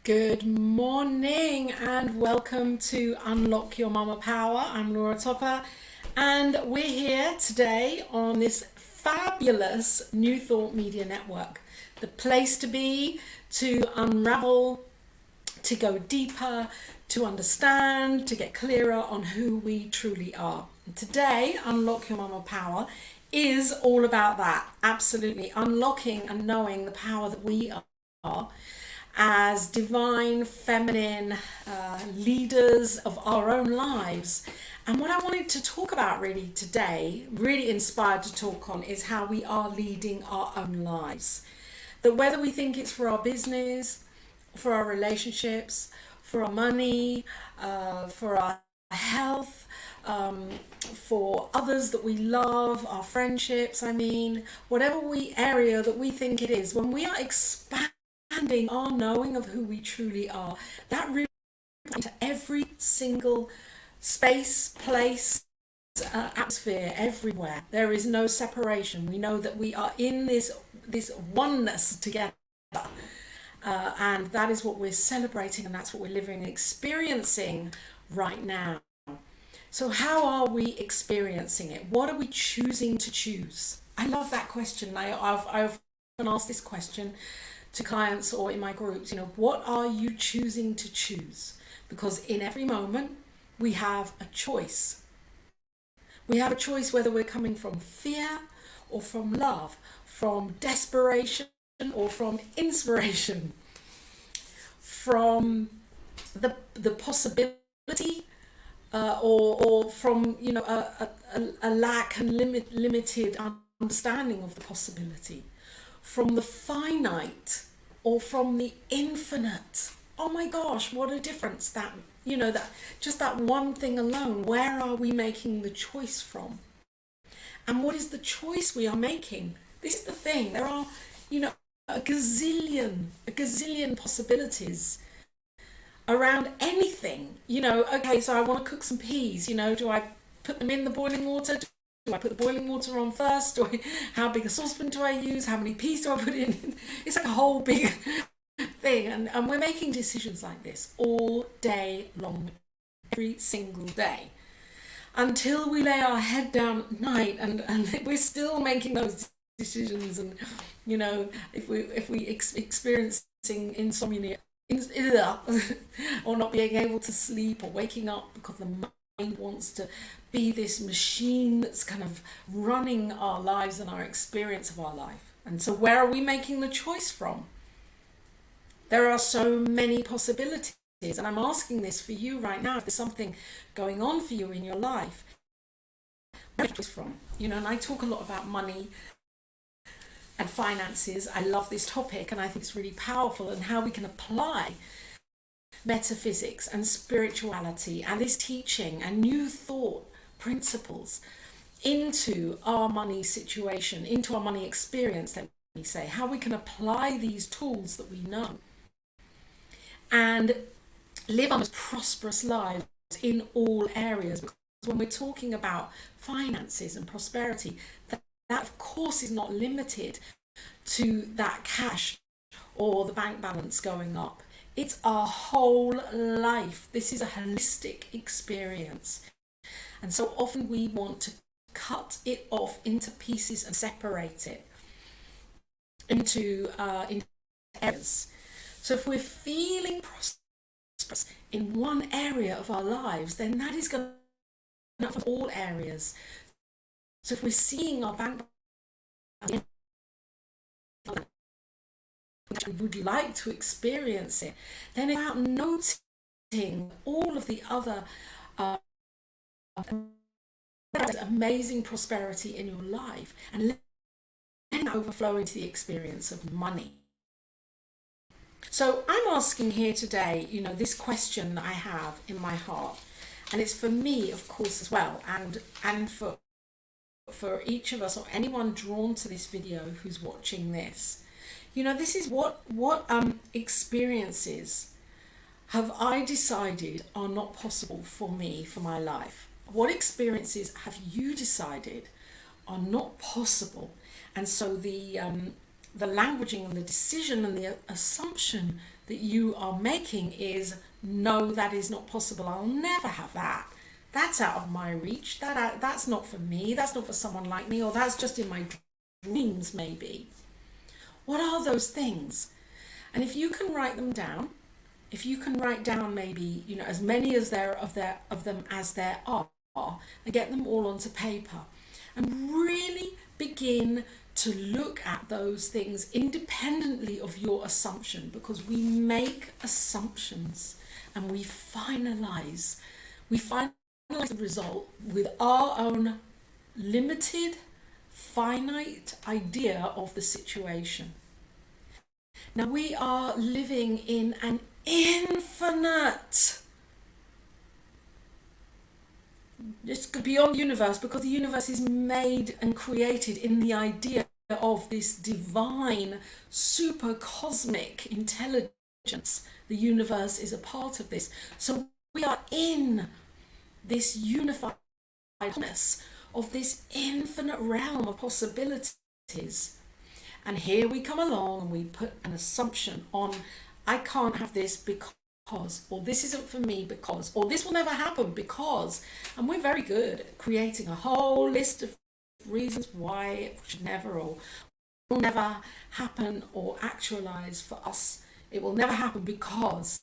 Good morning and welcome to Unlock Your Mama Power. I'm Laura Topper and we're here today on this fabulous New Thought Media Network. The place to be, to unravel, to go deeper, to understand, to get clearer on who we truly are. And today, Unlock Your Mama Power is all about that. Absolutely. Unlocking and knowing the power that we are as divine feminine leaders of our own lives. And what I wanted to talk about really today, really inspired to talk on, is how we are leading our own lives. That whether we think it's for our business, for our relationships, for our money, for our health, for others that we love, our friendships, whatever area that we think it is, when we are expanding our knowing of who we truly are, that really into every single space, place, atmosphere, everywhere. There is no separation. We know that we are in this oneness together, and that is what we're celebrating, and that's what we're living and experiencing right now. So how are we experiencing it? What are we choosing to choose? I love that question. I've often asked this question to clients or in my groups, what are you choosing to choose? Because in every moment we have a choice. We have a choice whether we're coming from fear or from love, from desperation or from inspiration, from the possibility or from a lack and limited understanding of the possibility, from the finite or from the infinite. Oh my gosh, what a difference that just that one thing alone. Where are we making the choice from? And what is the choice we are making? This is the thing. There are a gazillion possibilities around anything. Okay, so I want to cook some peas. Do I put them in the boiling water? Do I put the boiling water on first? How big a saucepan do I use? How many peas do I put in? It's like a whole big thing. And we're making decisions like this all day long, every single day, until we lay our head down at night and we're still making those decisions. And, if we experiencing insomnia, or not being able to sleep or waking up because the mind wants to be this machine that's kind of running our lives and our experience of our life. And so where are we making the choice from? There are so many possibilities, and I'm asking this for you right now. If there's something going on for you in your life, where are you choice from? And I talk a lot about money and finances. I love this topic and I think it's really powerful, and how we can apply metaphysics and spirituality and this teaching and new thought principles into our money situation, into our money experience, let me say, how we can apply these tools that we know and live our most prosperous lives in all areas. Because when we're talking about finances and prosperity, that of course is not limited to that cash or the bank balance going up. It's our whole life. This is a holistic experience. And so often we want to cut it off into pieces and separate it into areas. So if we're feeling prosperous in one area of our lives, then that is going to for all areas. So if we're seeing our bank balance, we would like to experience it, then it's about noticing all of the other amazing prosperity in your life and letting that overflow into the experience of money. So I'm asking here today, this question that I have in my heart, and it's for me, of course, as well, and for each of us or anyone drawn to this video who's watching this. This is what experiences have I decided are not possible for me, for my life? What experiences have you decided are not possible? And so the the languaging and the decision and the assumption that you are making is, no, that is not possible. I'll never have that. That's out of my reach. That's not for me. That's not for someone like me, or that's just in my dreams maybe. What are those things? And if you can write them down, if you can write down maybe, you know, as many as of them as there are, and get them all onto paper, and really begin to look at those things independently of your assumption, because we make assumptions and we finalize the result with our own limited, finite idea of the situation. Now we are living in an infinite, it's beyond the universe, because the universe is made and created in the idea of this divine, super cosmic intelligence. The universe is a part of this. So we are in this unifiedness of this infinite realm of possibilities. And here we come along and we put an assumption on, I can't have this because, or this isn't for me because, or this will never happen because. And we're very good at creating a whole list of reasons why it should never, or will never happen or actualize for us. It will never happen because.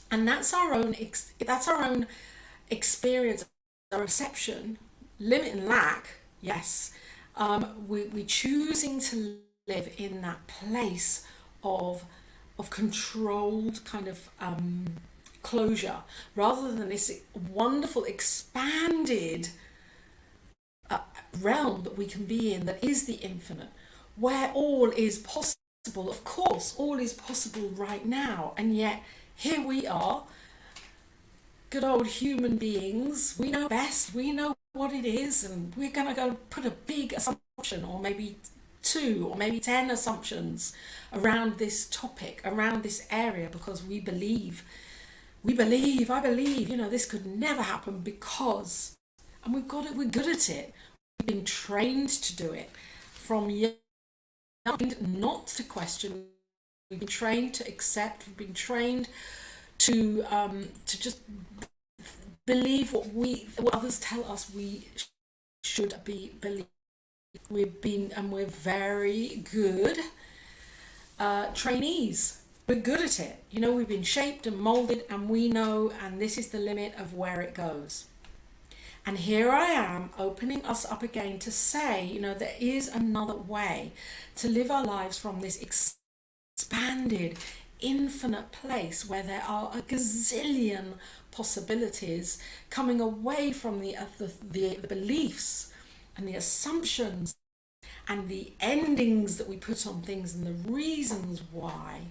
And that's our own experience, our perception, limit and lack. Yes, we're choosing to live in that place of controlled kind of closure, rather than this wonderful expanded realm that we can be in, that is the infinite, where all is possible. Of course, all is possible right now, and yet here we are, good old human beings. We know best, we know what it is, and we're going to go put a big assumption, or maybe 2 or maybe 10 assumptions around this topic, around this area, because I believe, you know, this could never happen because, and we're good at it. We've been trained to do it from young, not to question. We've been trained to accept. We've been trained to just believe what others tell us we should believe. We're very good trainees. We're good at it. You know, we've been shaped and molded, and we know, and this is the limit of where it goes. And here I am opening us up again to say, you know, there is another way to live our lives from this expanded, infinite place where there are a gazillion possibilities, coming away from the beliefs and the assumptions and the endings that we put on things, and the reasons why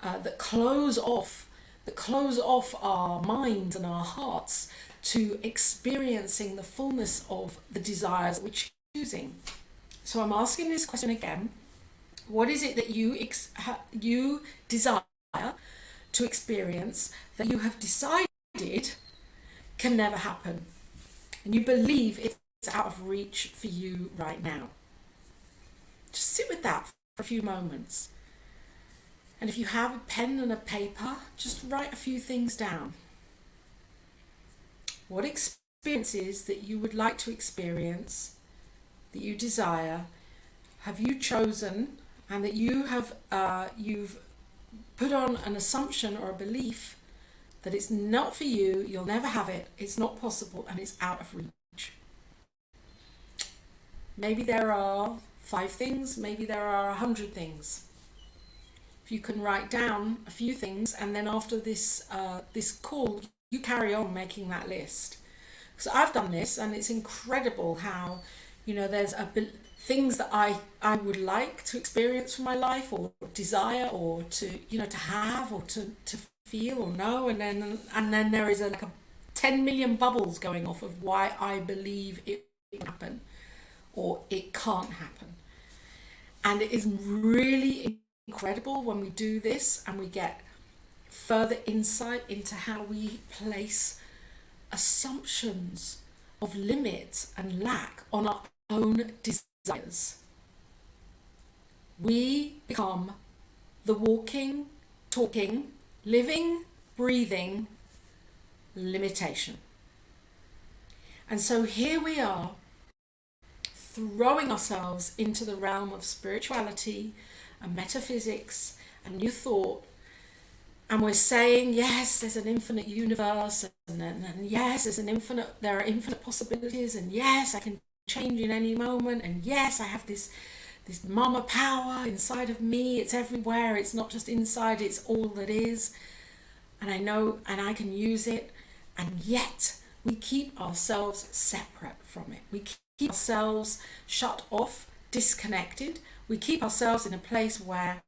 that close off our minds and our hearts to experiencing the fullness of the desires that we're choosing. So I'm asking this question again. What is it that you desire to experience, that you have decided can never happen, and you believe it's out of reach for you right now? Just sit with that for a few moments. And if you have a pen and a paper, just write a few things down. What experiences that you would like to experience, that you desire, have you chosen, and that you have you've put on an assumption or a belief that it's not for you, you'll never have it, it's not possible, and it's out of reach. Maybe there are 5 things, maybe there are 100 things. If you can write down a few things, and then after this call, you carry on making that list. So I've done this, and it's incredible how, you know, there's things that I would like to experience from my life, or desire, or to, you know, to have, or to feel or know, and then there is like a 10 million bubbles going off of why I believe it will happen or it can't happen. And it is really incredible when we do this and we get further insight into how we place assumptions of limit and lack on our own desires. we become the walking, talking, living, breathing limitation. And so here we are, throwing ourselves into the realm of spirituality and metaphysics and new thought, and we're saying, yes, there's an infinite universe, and yes, there are infinite possibilities, and yes, I can change in any moment, and yes, I have this mama power inside of me. It's everywhere. It's not just inside, it's all that is. And I know, and I can use it. And yet we keep ourselves separate from it. We keep ourselves shut off, disconnected. We keep ourselves in a place where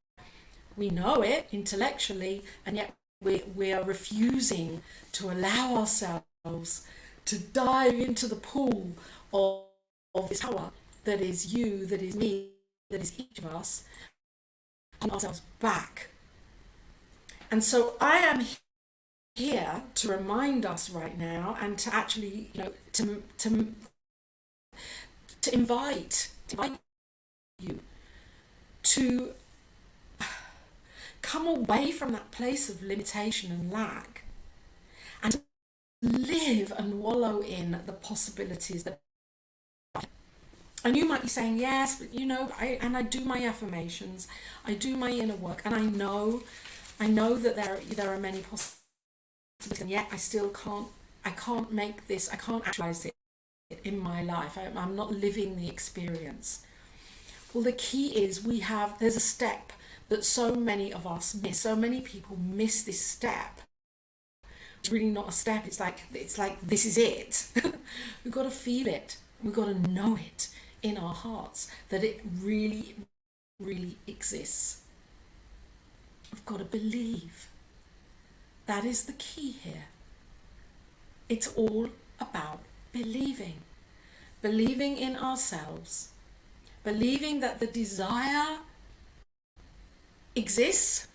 we know it intellectually, and yet we are refusing to allow ourselves to dive into the pool of this power that is you, that is me, that is each of us, and ourselves back. And so I am here to remind us right now, and to actually, to invite you to come away from that place of limitation and lack, and to live and wallow in the possibilities that. And you might be saying, yes, but I do my affirmations, I do my inner work, and I know that there are many possibilities, and yet I still can't make this, I can't actualize it in my life. I'm not living the experience. Well, the key is there's a step that so many of us miss. So many people miss this step. It's really not a step. It's like this is it. We've got to feel it. We've got to know it in our hearts that it really, really exists. We've got to believe. That is the key here. It's all about believing. Believing in ourselves. Believing that the desire exists.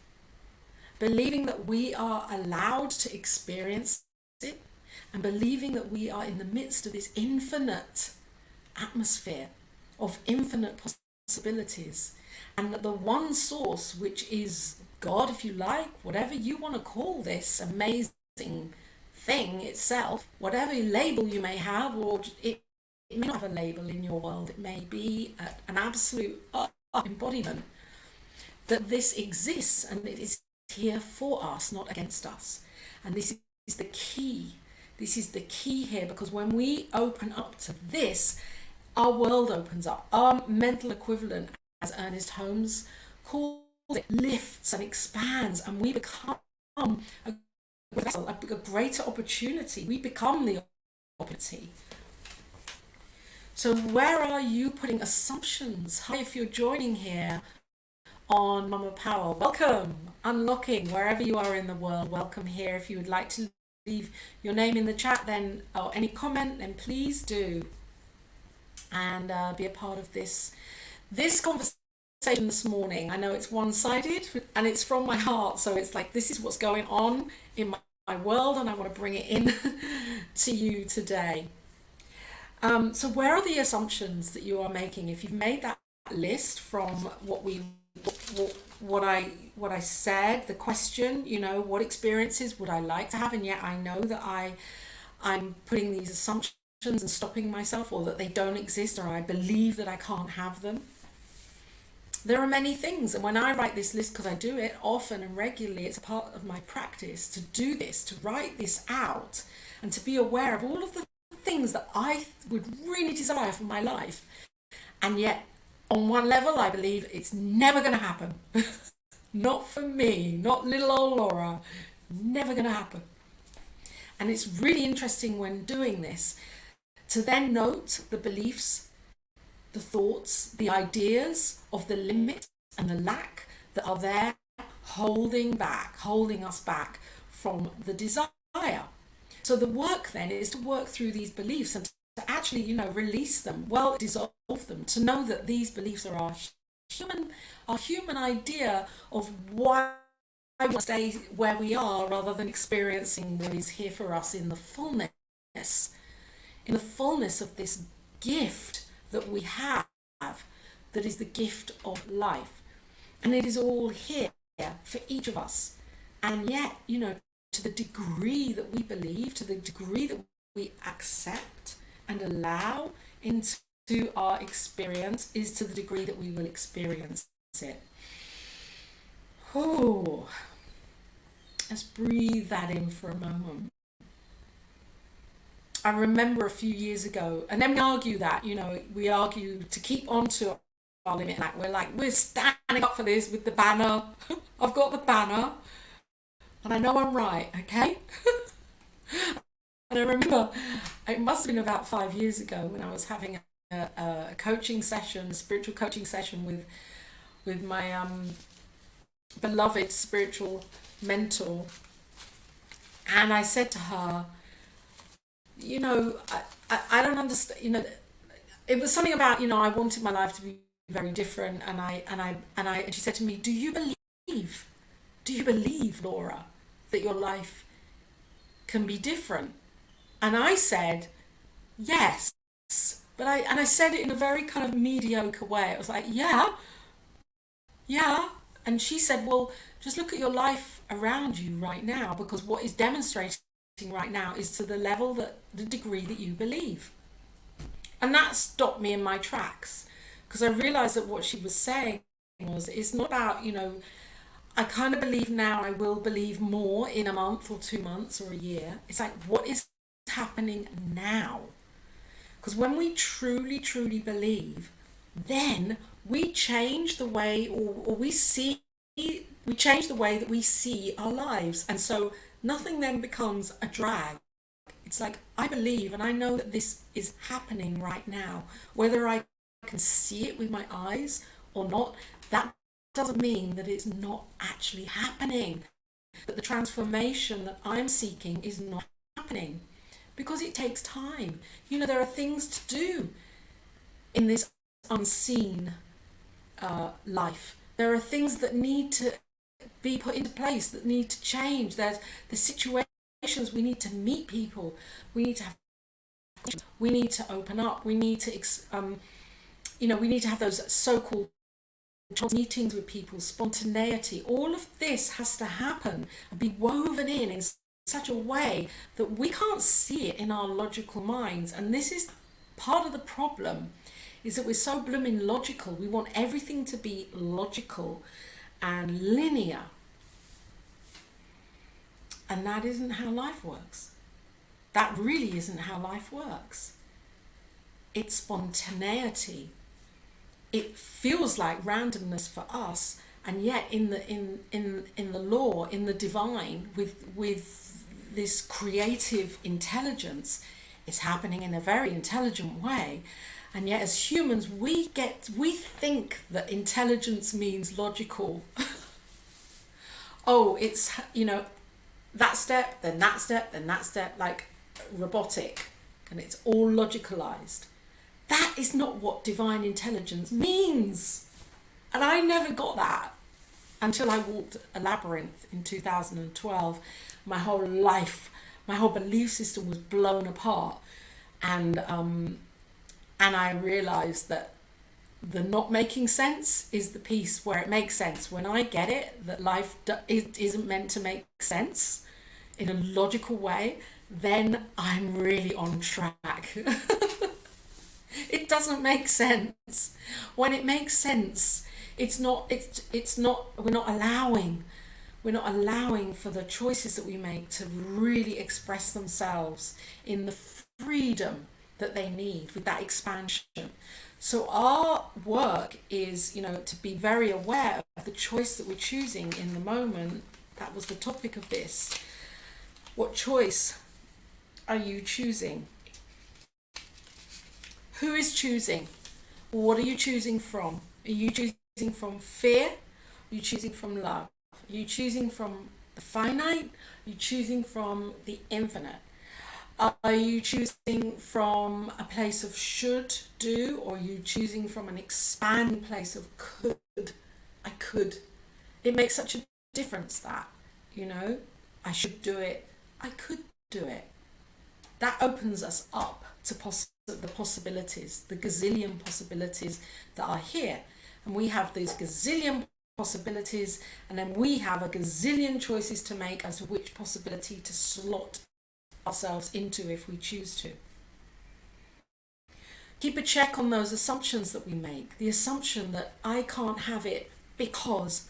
Believing that we are allowed to experience it. And believing that we are in the midst of this infinite atmosphere of infinite possibilities, and that the one source, which is God, if you like, whatever you want to call this amazing thing itself, whatever label you may have, or it may not have a label in your world, it may be an absolute embodiment, that this exists and it is here for us, not against us. And this is the key. This is the key here, because when we open up to this, our world opens up. Our mental equivalent, as Ernest Holmes calls it, lifts and expands, and we become a greater opportunity. We become the opportunity. So where are you putting assumptions? Hi, if you're joining here on Mama Power, welcome. Unlocking, wherever you are in the world, welcome here. If you would like to leave your name in the chat, then, or any comment, then please do, and be a part of this conversation this morning. I know it's one-sided and it's from my heart, so it's like, this is what's going on in my world, and I want to bring it in to you today. So where are the assumptions that you are making? If you've made that list from what I said, the question, what experiences would I like to have, and yet I know that I'm putting these assumptions and stopping myself, or that they don't exist, or I believe that I can't have them. There are many things, and when I write this list, because I do it often and regularly, it's a part of my practice to do this, to write this out, and to be aware of all of the things that I would really desire for my life, and yet on one level I believe it's never going to happen. Not for me, not little old Laura, never going to happen. And it's really interesting when doing this to then note the beliefs, the thoughts, the ideas of the limit and the lack that are there, holding us back from the desire. So the work then is to work through these beliefs and to actually, release them, dissolve them, to know that these beliefs are our human idea of why we want to stay where we are, rather than experiencing what is here for us in the fullness of this gift that we have, that is the gift of life. And it is all here for each of us. And yet, you know, to the degree that we believe, to the degree that we accept and allow into our experience, is to the degree that we will experience it. Oh, let's breathe that in for a moment. I remember a few years ago, and then we argue that, you know, we argue to keep on to our limit. Like we're standing up for this with the banner. I've got the banner, and I know I'm right, okay? And I remember, it must have been about 5 years ago when I was having a coaching session, a spiritual coaching session with my beloved spiritual mentor. And I said to her, you know, I don't understand, you know, it was something about, you know, I wanted my life to be very different. And she said to me, do you believe, Laura, that your life can be different? And I said, yes. But I said it in a very kind of mediocre way. It was like, yeah. And she said, well, just look at your life around you right now, because what is demonstrating right now is to the level, that the degree that you believe. And that stopped me in my tracks, because I realized that what she was saying was, it's not about, you know, I kind of believe now, I will believe more in a month or 2 months or a year. It's like, what is happening now? Because when we truly believe, then we change the way, or we change the way that we see our lives. And so nothing then becomes a drag. It's like, I believe and I know that this is happening right now. Whether I can see it with my eyes or not, that doesn't mean that it's not actually happening. That the transformation that I'm seeking is not happening. Because it takes time. You know, there are things to do in this unseen life. There are things that need to be put into place, that need to change. There's the situations, we need to meet people. We need to have, we need to open up. We need to, you know, we need to have those so-called meetings with people, spontaneity. All of this has to happen and be woven in such a way that we can't see it in our logical minds. And this is part of the problem, is that we're so blooming logical. We want everything to be logical and linear. And that isn't how life works. That really isn't how life works. It's spontaneity. It feels like randomness for us, and yet in the law, in the divine, with this creative intelligence, it's happening in a very intelligent way. And yet as humans, we think that intelligence means logical. Oh, it's, you know, that step, then that step, then that step, like robotic, and it's all logicalized. That is not what divine intelligence means. And I never got that until I walked a labyrinth in 2012. My whole life, my whole belief system was blown apart. And I realized that the not making sense is the piece where it makes sense. When I get it, that life isn't meant to make sense in a logical way, then I'm really on track. It doesn't make sense. When it makes sense, it's not, we're not allowing for the choices that we make to really express themselves in the freedom that they need, with that expansion. So our work is, you know, to be very aware of the choice that we're choosing in the moment. That was the topic of this. What choice are you choosing? Who is choosing? What are you choosing from? Are you choosing from fear? Are you choosing from love? Are you choosing from the finite? Are you choosing from the infinite? Are you choosing from a place of should, do, or are you choosing from an expanding place of could? I could. It makes such a difference, that, you know, I should do it. I could do it. That opens us up to the possibilities, the gazillion possibilities that are here. And we have these gazillion possibilities, and then we have a gazillion choices to make as to which possibility to slot ourselves into if we choose to. Keep a check on those assumptions that we make. The assumption that I can't have it because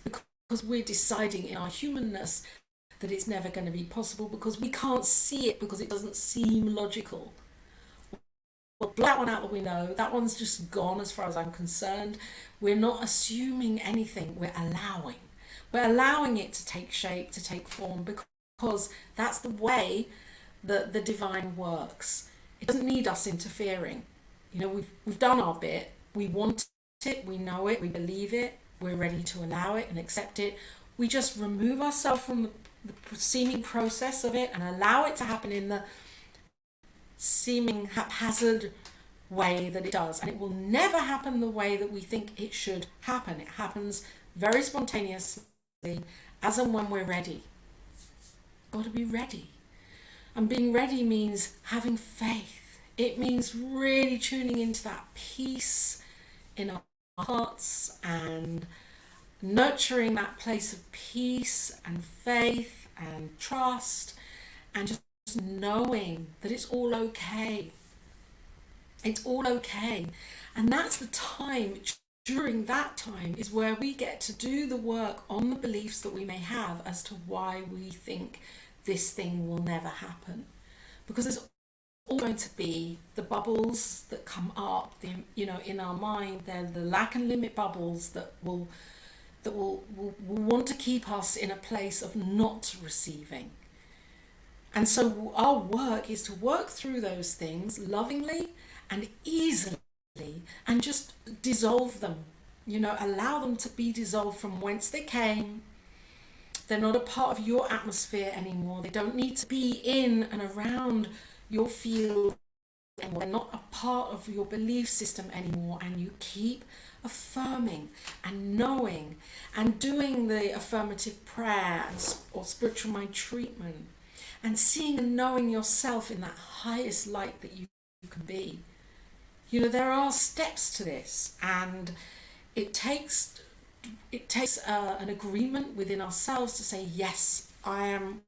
we're deciding in our humanness that it's never going to be possible, because we can't see it, because it doesn't seem logical. Well, blow that one out the window. That one's just gone as far as I'm concerned. We're not assuming anything. We're allowing. We're allowing it to take shape, to take form, because that's the way that the divine works. It doesn't need us interfering. You know, we've done our bit. We want it. We know it. We believe it. We're ready to allow it and accept it. We just remove ourselves from the seeming process of it and allow it to happen in the seeming haphazard way that it does. And it will never happen the way that we think it should happen. It happens very spontaneously, as and when we're ready. Got to be ready. And being ready means having faith. It means really tuning into that peace in our hearts and nurturing that place of peace and faith and trust, and just knowing that it's all okay. It's all okay. And that's the time, during that time is where we get to do the work on the beliefs that we may have as to why we think this thing will never happen. Because there's all going to be the bubbles that come up, in our mind. They're the lack and limit bubbles that will want to keep us in a place of not receiving. And so our work is to work through those things lovingly and easily, and just dissolve them, allow them to be dissolved from whence they came. They're not a part of your atmosphere anymore. They don't need to be in and around your field anymore. They're not a part of your belief system anymore. And you keep affirming and knowing and doing the affirmative prayer or spiritual mind treatment, and seeing and knowing yourself in that highest light that you can be. There are steps to this, and it takes an agreement within ourselves to say, yes, I am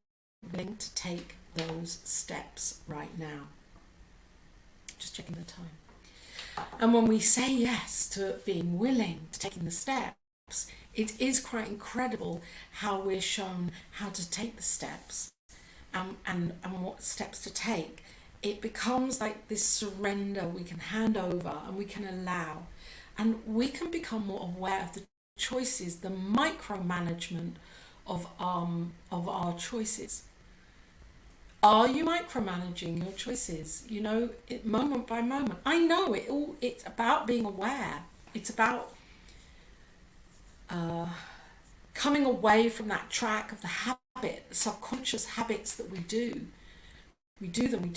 willing to take those steps right now. Just checking the time. And when we say yes to being willing to taking the steps, it is quite incredible how we're shown how to take the steps, and what steps to take. It becomes like this surrender. We can hand over and we can allow, and we can become more aware of the choices, the micromanagement of our choices. Are you micromanaging your choices? Moment by moment. I know it's about being aware. It's about coming away from that track of the habit, the subconscious habits that we do. We do them,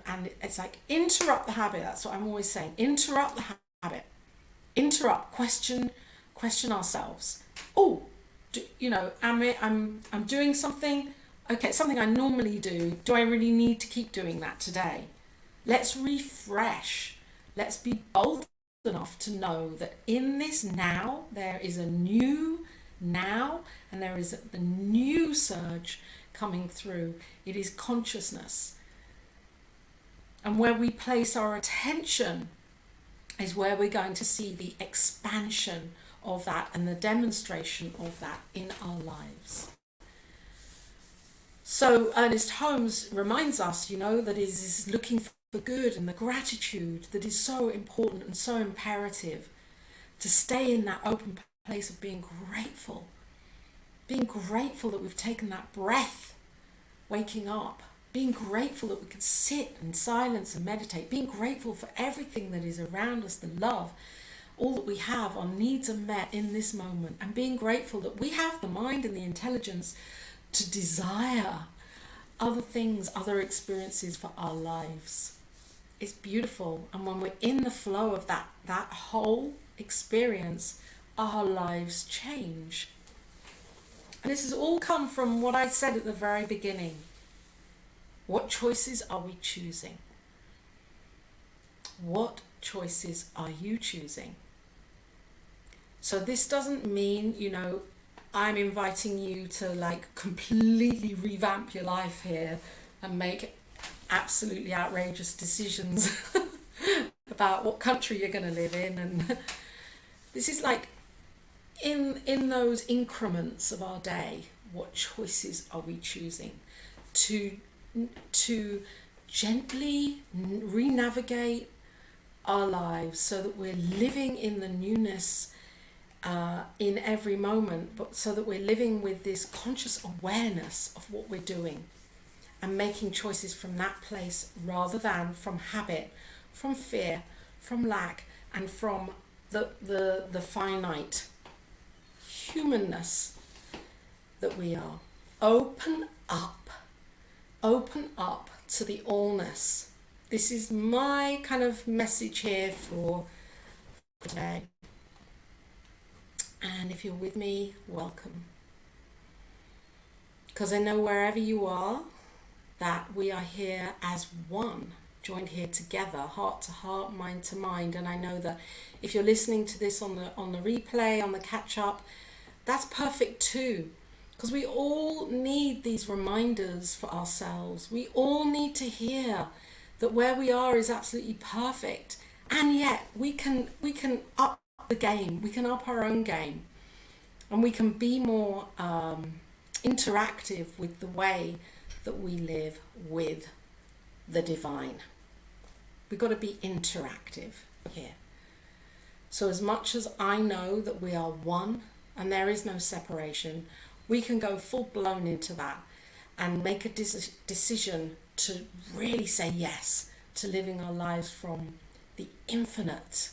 and it's like, interrupt the habit. That's what I'm always saying. Interrupt the habit. Interrupt, question ourselves. I'm doing something. Okay, something I normally do. Do I really need to keep doing that today? Let's refresh. Let's be bold enough to know that in this now, there is a new now, and there is the new surge coming through. It is consciousness. And where we place our attention is where we're going to see the expansion of that and the demonstration of that in our lives. So Ernest Holmes reminds us, that it is looking for good and the gratitude that is so important and so imperative, to stay in that open place of being grateful that we've taken that breath, waking up, being grateful that we can sit in silence and meditate, being grateful for everything that is around us, the love, all that we have, our needs are met in this moment, and being grateful that we have the mind and the intelligence to desire other things, other experiences for our lives. It's beautiful. And when we're in the flow of that whole experience, our lives change. And this has all come from what I said at the very beginning. What choices are we choosing? What choices are you choosing? So this doesn't mean, you know, I'm inviting you to like completely revamp your life here and make absolutely outrageous decisions about what country you're going to live in. And this is like in those increments of our day, what choices are we choosing to gently re-navigate our lives so that we're living in the newness in every moment, but so that we're living with this conscious awareness of what we're doing and making choices from that place rather than from habit, from fear, from lack, and from the finite humanness that we are. Open up to the allness. This is my kind of message here for today. And if you're with me, welcome. Because I know wherever you are, that we are here as one, joined here together, heart to heart, mind to mind. And I know that if you're listening to this on the replay, on the catch up, that's perfect too. Because we all need these reminders for ourselves. We all need to hear that where we are is absolutely perfect. And yet we can up the game. We can up our own game. And we can be more interactive with the way that we live with the divine. We've got to be interactive here. So as much as I know that we are one and there is no separation, we can go full blown into that and make a decision to really say yes to living our lives from the infinite.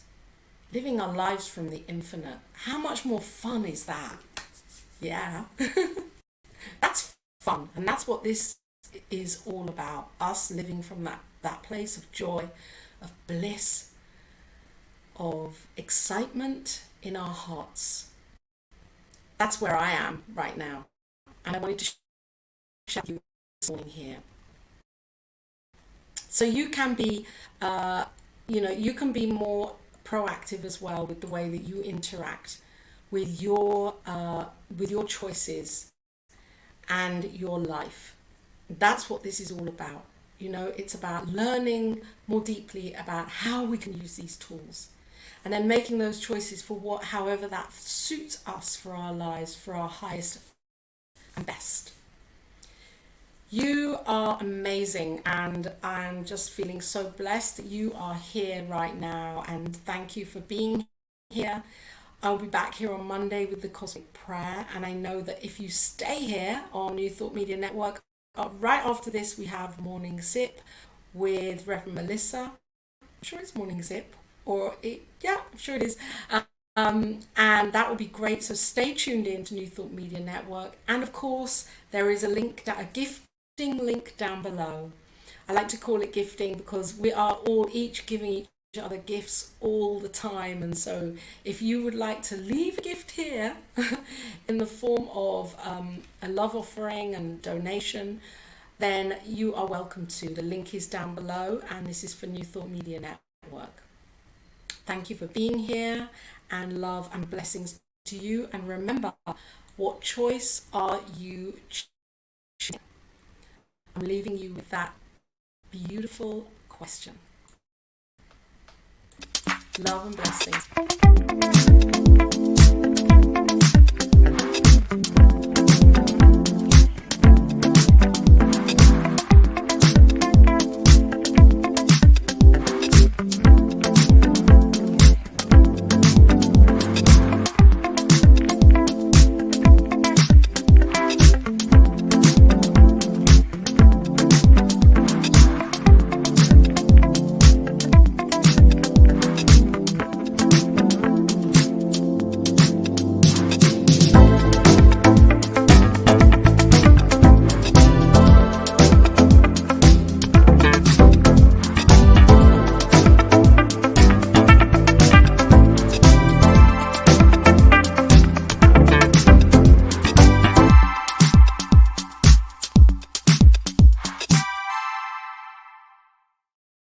Living our lives from the infinite. How much more fun is that? Yeah. That's fun. And that's what this is all about. Us living from that place of joy, of bliss, of excitement in our hearts. That's where I am right now. And I wanted to share with you this morning here. So you can be, you can be more proactive as well with the way that you interact with your choices and your life. That's what this is all about. You know, it's about learning more deeply about how we can use these tools and then making those choices for however that suits us for our lives, for our highest and best. You are amazing, and I'm just feeling so blessed that you are here right now, and thank you for being here. I'll be back here on Monday with the Cosmic Prayer, and I know that if you stay here on New Thought Media Network, right after this we have Morning Zip with Reverend Melissa. I'm sure it's Morning Zip, I'm sure it is. And that will be great, so stay tuned in to New Thought Media Network. And of course there is a gifting link down below. I like to call it gifting because we are all each giving each other gifts all the time, and so if you would like to leave a gift here in the form of a love offering and donation, then you are welcome to. The link is down below, and this is for New Thought Media Network. Thank you for being here, and love and blessings to you. And remember, what choice are you choosing? I'm leaving you with that beautiful question. Love and blessings.